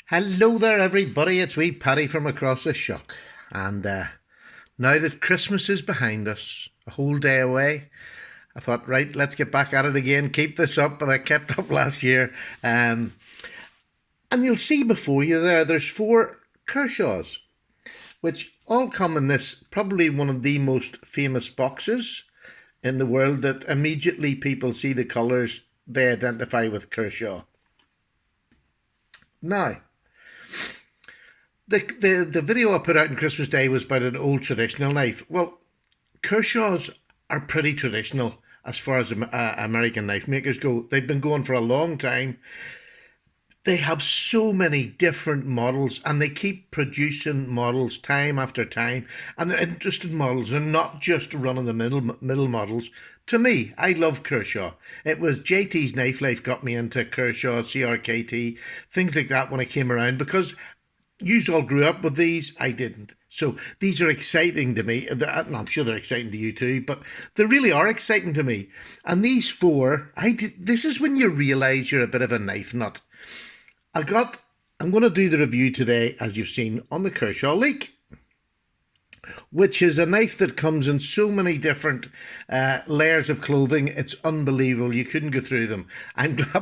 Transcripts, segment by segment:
Hello there, everybody. It's wee Paddy from across the shock. And now that Christmas is behind us, a whole day away, I thought, right, let's get back at it again. Keep this up, but I kept up last year. And you'll see before you there's four Kershaws, which all come in this probably one of the most famous boxes in the world that immediately people see the colours they identify with Kershaw. Now, the video I put out on Christmas Day was about an old traditional knife. Well, Kershaws are pretty traditional as far as American knife makers go. They've been going for a long time. They have so many different models and they keep producing models time after time. And they're interesting models. They're not just run-of-the-middle models. To me, I love Kershaw. It was JT's Knife Life got me into Kershaw, CRKT, things like that when I came around because you all grew up with these. I didn't. So these are exciting to me. I'm sure they're exciting to you too, but they really are exciting to me. And these four, this is when you realise you're a bit of a knife nut. I'm going to do the review today, as you've seen, on the Kershaw Leek, which is a knife that comes in so many different layers of clothing. It's unbelievable. You couldn't go through them.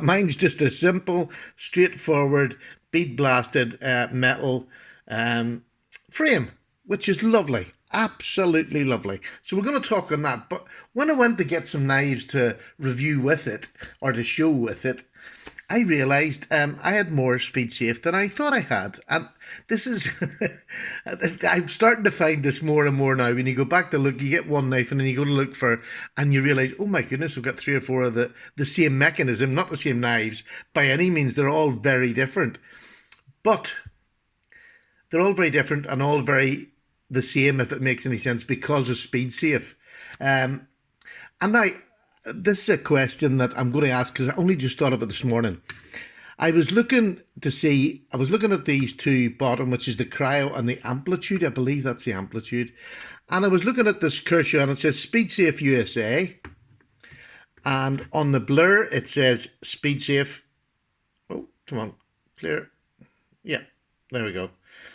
Mine's just a simple, straightforward, bead blasted metal frame, which is lovely. Absolutely lovely. So we're going to talk on that. But when I went to get some knives to review with it or to show with it, I realised I had more speed safe than I thought I had. And this is, I'm starting to find this more and more now. When you go back to look, you get one knife and then you go to look for, and you realise, oh my goodness, we've got three or four of the same mechanism, not the same knives. By any means, they're all very different. But they're all very different and all very the same, if it makes any sense, because of speed safe. And now, this is a question that I'm going to ask because I only just thought of it this morning. I was looking at these two bottom, which is the cryo and the amplitude. I believe that's the amplitude. And I was looking at this Kershaw and it says Speed Safe USA. And on the blur, it says Speed Safe. Oh, come on, clear. Yeah, there we go.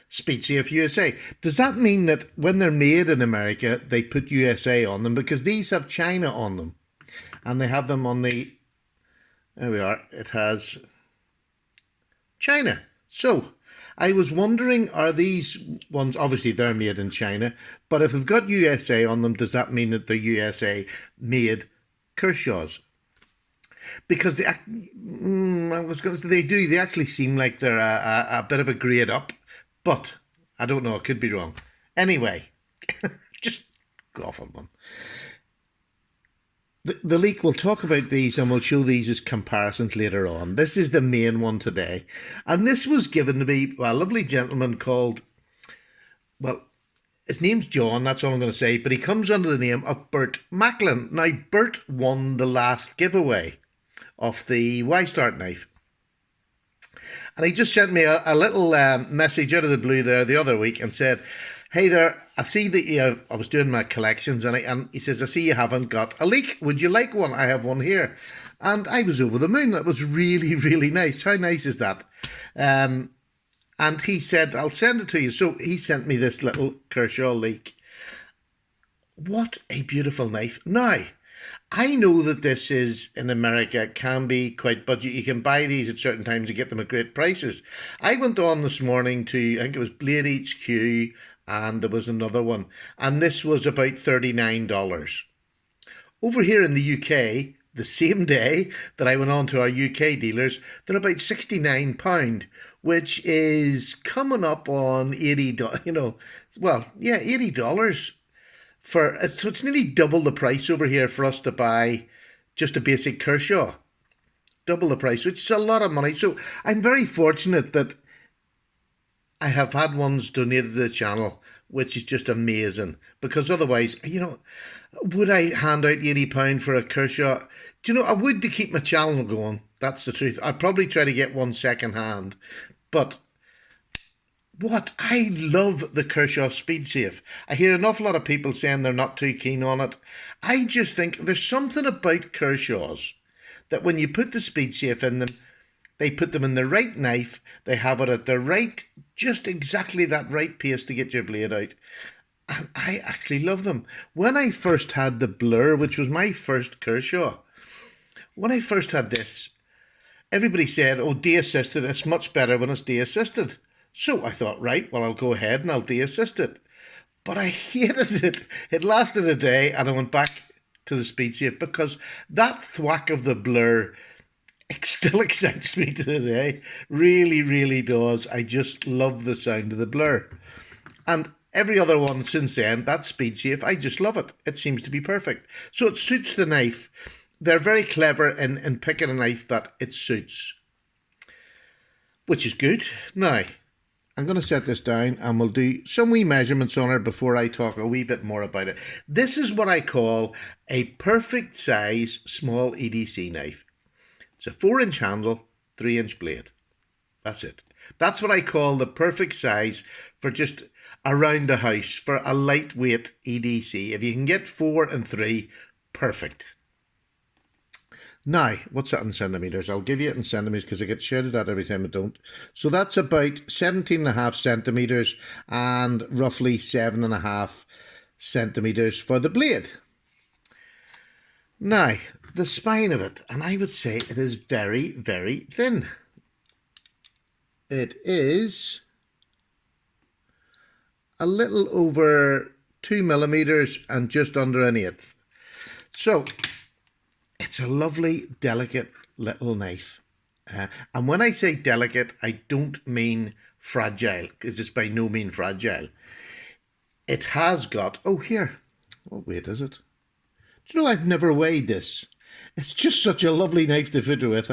Speed Safe USA. Does that mean that when they're made in America, they put USA on them? Because these have China on them. And they have them on the, there we are, it has China. So, I was wondering, are these ones, obviously they're made in China, but if they've got USA on them, does that mean that they're USA made Kershaws? Because they actually seem like they're a bit of a grade up, but I don't know, I could be wrong. Anyway, just go off on one. The Leek, we'll talk about these and we'll show these as comparisons later on. This is the main one today. And this was given to me by a lovely gentleman called, well, his name's John, that's all I'm going to say, but he comes under the name of Bert Macklin. Now, Bert won the last giveaway of the Y-Start knife. And he just sent me a little message out of the blue there the other week and said, hey there, I see that I was doing my collections and he says, I see you haven't got a Leek. Would you like one? I have one here. And I was over the moon. That was really, really nice. How nice is that? And he said, I'll send it to you. So he sent me this little Kershaw Leek. What a beautiful knife. Now, I know that this is, in America, can be quite budget. You can buy these at certain times and get them at great prices. I went on this morning to, I think it was Blade HQ, and there was another one, and this was about $39. Over here in the UK, the same day that I went on to our UK dealers, they're about £69, which is coming up on $80, $80 so it's nearly double the price over here for us to buy just a basic Kershaw. Double the price, which is a lot of money. So I'm very fortunate that I have had ones donated to the channel, which is just amazing. Because otherwise, would I hand out £80 for a Kershaw? I would to keep my channel going. That's the truth. I'd probably try to get one second hand. But I love the Kershaw Speed Safe. I hear an awful lot of people saying they're not too keen on it. I just think there's something about Kershaws that when you put the Speed Safe in them, They put them in the right knife. They have it at the right, just exactly that right pace to get your blade out. And I actually love them. When I first had the Blur, which was my first Kershaw, when I first had this, everybody said, oh, de-assisted, it's much better when it's de-assisted. So I thought, right, well, I'll go ahead and I'll de-assist it. But I hated it. It lasted a day and I went back to the speed safe because that thwack of the Blur, it still excites me to today. Really, really does. I just love the sound of the Blur. And every other one since then, that speed safe, I just love it. It seems to be perfect. So it suits the knife. They're very clever in picking a knife that it suits, which is good. Now, I'm going to set this down and we'll do some wee measurements on it before I talk a wee bit more about it. This is what I call a perfect size small EDC knife. It's a 4-inch handle, 3-inch blade. That's it. That's what I call the perfect size for just around the house, for a lightweight EDC. If you can get 4 and 3, perfect. Now, what's that in centimetres? I'll give you it in centimetres because I get shouted at every time I don't. So that's about 17.5 centimetres and roughly 7.5 centimetres for the blade. Now, the spine of it, and I would say it is very, very thin. It is a little over 2 millimetres and just under an eighth. So it's a lovely, delicate little knife. And when I say delicate, I don't mean fragile, because it's by no means fragile. It has got, oh here, what weight is it? Do you know, I've never weighed this. It's just such a lovely knife to fiddle with.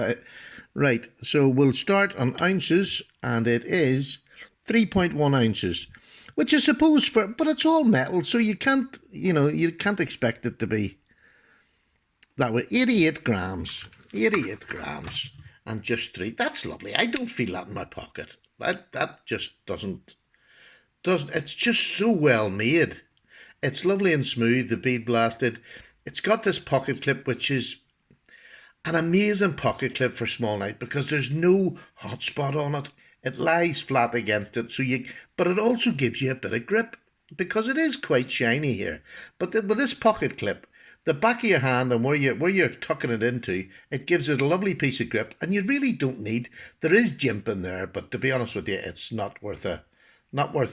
Right, so we'll start on ounces, and it is 3.1 ounces, which I suppose but it's all metal, so you can't, you can't expect it to be that way. 88 grams, and just 3. That's lovely. I don't feel that in my pocket. That just doesn't, it's just so well made. It's lovely and smooth, the bead blasted. It's got this pocket clip, which is an amazing pocket clip for small knife because there's no hot spot on it. It lies flat against it, but it also gives you a bit of grip because it is quite shiny here. But with this pocket clip, the back of your hand and where you're tucking it into, it gives it a lovely piece of grip, and you really don't need. There is jimp in there, but to be honest with you, it's not worth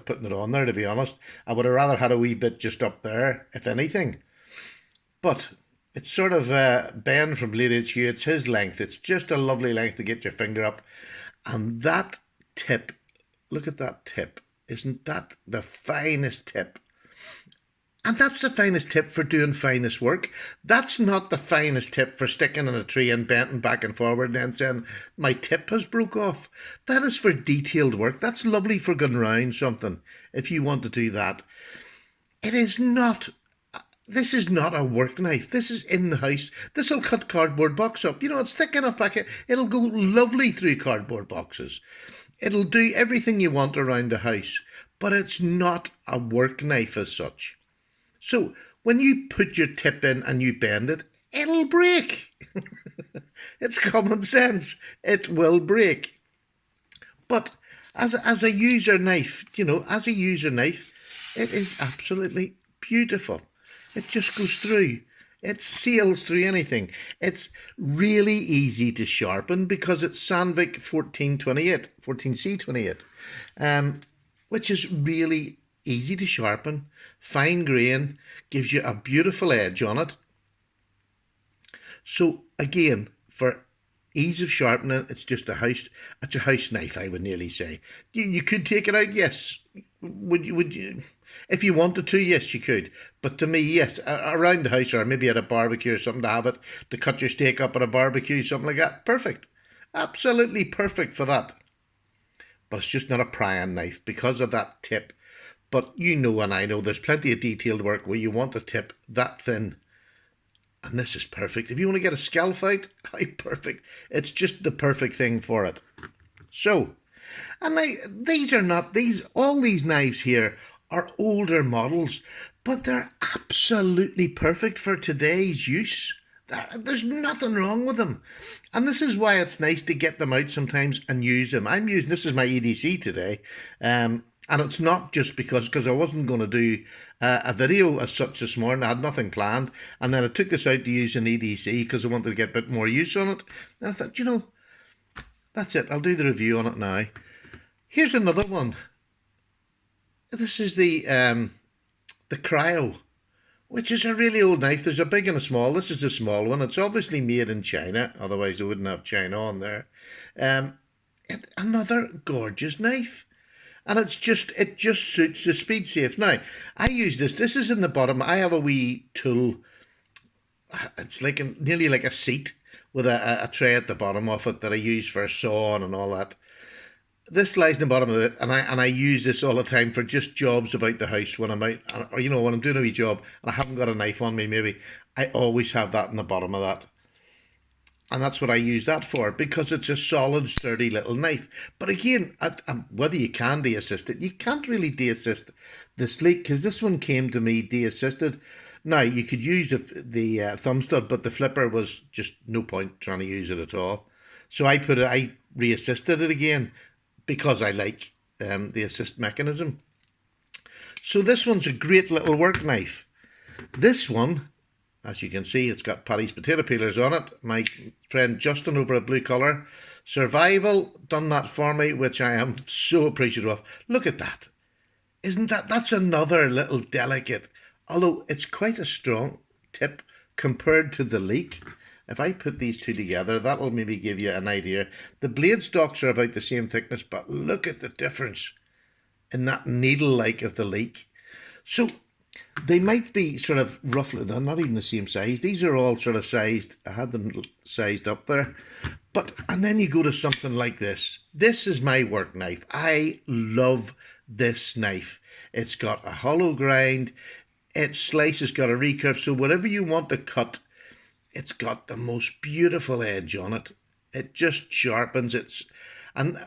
putting it on there. To be honest, I would have rather had a wee bit just up there, if anything. But it's sort of Ben from Blade HQ. It's his length. It's just a lovely length to get your finger up, and that tip. Look at that tip. Isn't that the finest tip? And that's the finest tip for doing finest work. That's not the finest tip for sticking in a tree and bending back and forward and then saying, my tip has broke off. That is for detailed work. That's lovely for going round something, if you want to do that. This is not a work knife. This is in the house. This will cut cardboard box up. It's thick enough back here. It'll go lovely through cardboard boxes. It'll do everything you want around the house. But it's not a work knife as such. So when you put your tip in and you bend it, it'll break. It's common sense. It will break. But as a user knife, it is absolutely beautiful. It just goes through. It sails through anything. It's really easy to sharpen because it's Sandvik 14C28, which is really easy to sharpen. Fine grain, gives you a beautiful edge on it. So again, for ease of sharpening, it's a house knife, I would nearly say. You could take it out, yes. Would you? If you wanted to, yes, you could. But to me, yes, around the house or maybe at a barbecue or something, to have it to cut your steak up at a barbecue, something like that, perfect. Absolutely perfect for that. But it's just not a prying knife because of that tip. But and I know there's plenty of detailed work where you want a tip that thin. And this is perfect. If you want to get a scalp out, perfect. It's just the perfect thing for it. So, and all these knives here are older models, but they're absolutely perfect for today's use. There's nothing wrong with them. And this is why it's nice to get them out sometimes and use them. I'm using, this is my EDC today. And it's not just because I wasn't going to do a video as such this morning. I had nothing planned. And then I took this out to use an EDC because I wanted to get a bit more use on it. And I thought, that's it. I'll do the review on it now. Here's another one. This is the Cryo, which is a really old knife. There's a big and a small. This is the small one. It's obviously made in China, otherwise they wouldn't have China on there. Another gorgeous knife. And it just suits the speed safe. Now, I use this. This is in the bottom. I have a wee tool. It's like nearly like a seat with a tray at the bottom of it that I use for sawing and all that. This lies in the bottom of it, and I use this all the time for just jobs about the house when I'm out, or when I'm doing a wee job and I haven't got a knife on me, maybe I always have that in the bottom of that, and that's what I use that for, because it's a solid, sturdy little knife. But again, whether you can de-assist it, you can't really de-assist this leek because this one came to me de-assisted. Now you could use the thumb stud, but the flipper was just no point trying to use it at all. So I re-assisted it again, because I like the assist mechanism. So this one's a great little work knife. This one, as you can see, it's got Paddy's potato peelers on it. My friend Justin over at Blue Colour Survival done that for me, which I am so appreciative of. Look at that. That's another little delicate, although it's quite a strong tip compared to the leek. If I put these two together, that'll maybe give you an idea. The blade stocks are about the same thickness, but look at the difference in that needle-like of the leek. So they might be sort of roughly, they're not even the same size. These are all sort of sized. I had them sized up there. And then you go to something like this. This is my work knife. I love this knife. It's got a hollow grind. Its slice has got a recurve. So whatever you want to cut, it's got the most beautiful edge on it. It just sharpens it. And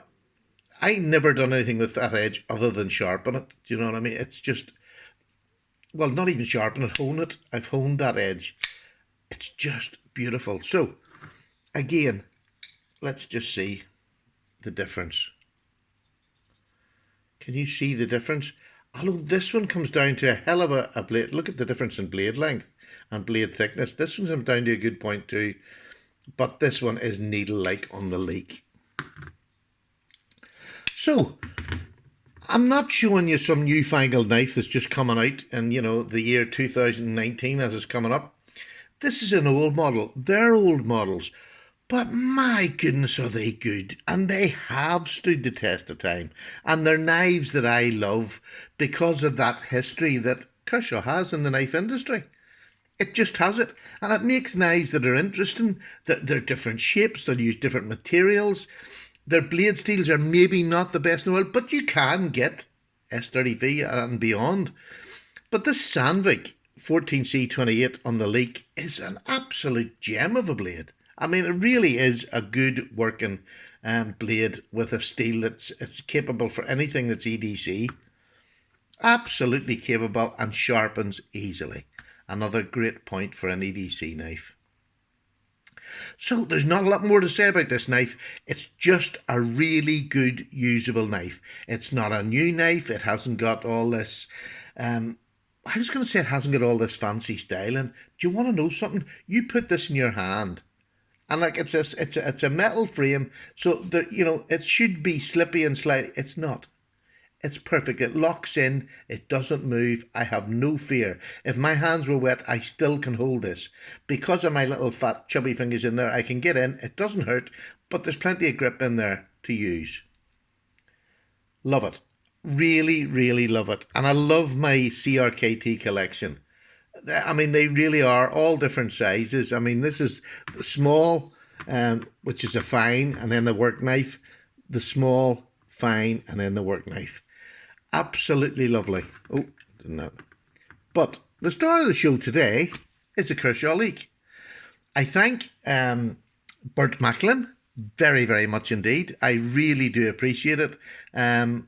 I never done anything with that edge other than sharpen it. Do you know what I mean? It's just, well, not even sharpen it, hone it. I've honed that edge. It's just beautiful. So, again, let's just see the difference. Can you see the difference? Although this one comes down to a hell of a blade. Look at the difference in blade length and blade thickness. This one's down to a good point too, but this one is needle-like on the leek. So, I'm not showing you some newfangled knife that's just coming out in, the year 2019 as it's coming up. This is an old model. They're old models, but my goodness are they good, and they have stood the test of time, and they're knives that I love because of that history that Kershaw has in the knife industry. It just has it. And it makes knives that are interesting, that they're different shapes, they'll use different materials. Their blade steels are maybe not the best in the world, but you can get S30V and beyond. But this Sandvik 14C28 on the leek is an absolute gem of a blade. I mean, it really is a good working blade with a steel it's capable for anything that's EDC. Absolutely capable and sharpens easily. Another great point for an EDC knife. So there's not a lot more to say about this knife. It's just a really good usable knife. It's not a new knife. It hasn't got all this, I was going to say it hasn't got all this fancy styling. Do you want to know something? You put this in your hand and like it's a metal frame. So it should be slippy and slidey. It's not. It's perfect. It locks in. It doesn't move. I have no fear. If my hands were wet, I still can hold this. Because of my little fat chubby fingers in there, I can get in. It doesn't hurt, but there's plenty of grip in there to use. Love it. Really, really love it. And I love my CRKT collection. I mean, they really are all different sizes. I mean, this is the small, which is a fine, and then the work knife. The small, fine, and then the work knife. Absolutely lovely. Oh, didn't know. But the star of the show today is the Kershaw leek. I thank Bert Macklin very, very much indeed. I really do appreciate it. And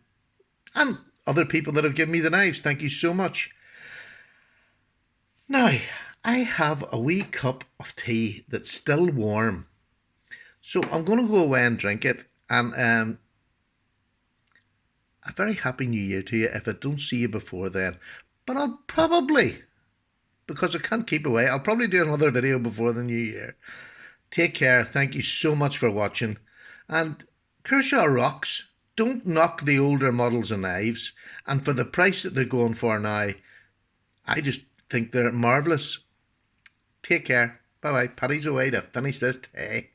other people that have given me the knives. Thank you so much. Now, I have a wee cup of tea that's still warm. So I'm going to go away and drink it. And a very happy new year to you if I don't see you before then. But I'll probably, because I can't keep away, I'll probably do another video before the new year. Take care. Thank you so much for watching. And Kershaw rocks. Don't knock the older models of knives. And for the price that they're going for now, I just think they're marvellous. Take care. Bye bye. Paddy's away to finish this tea.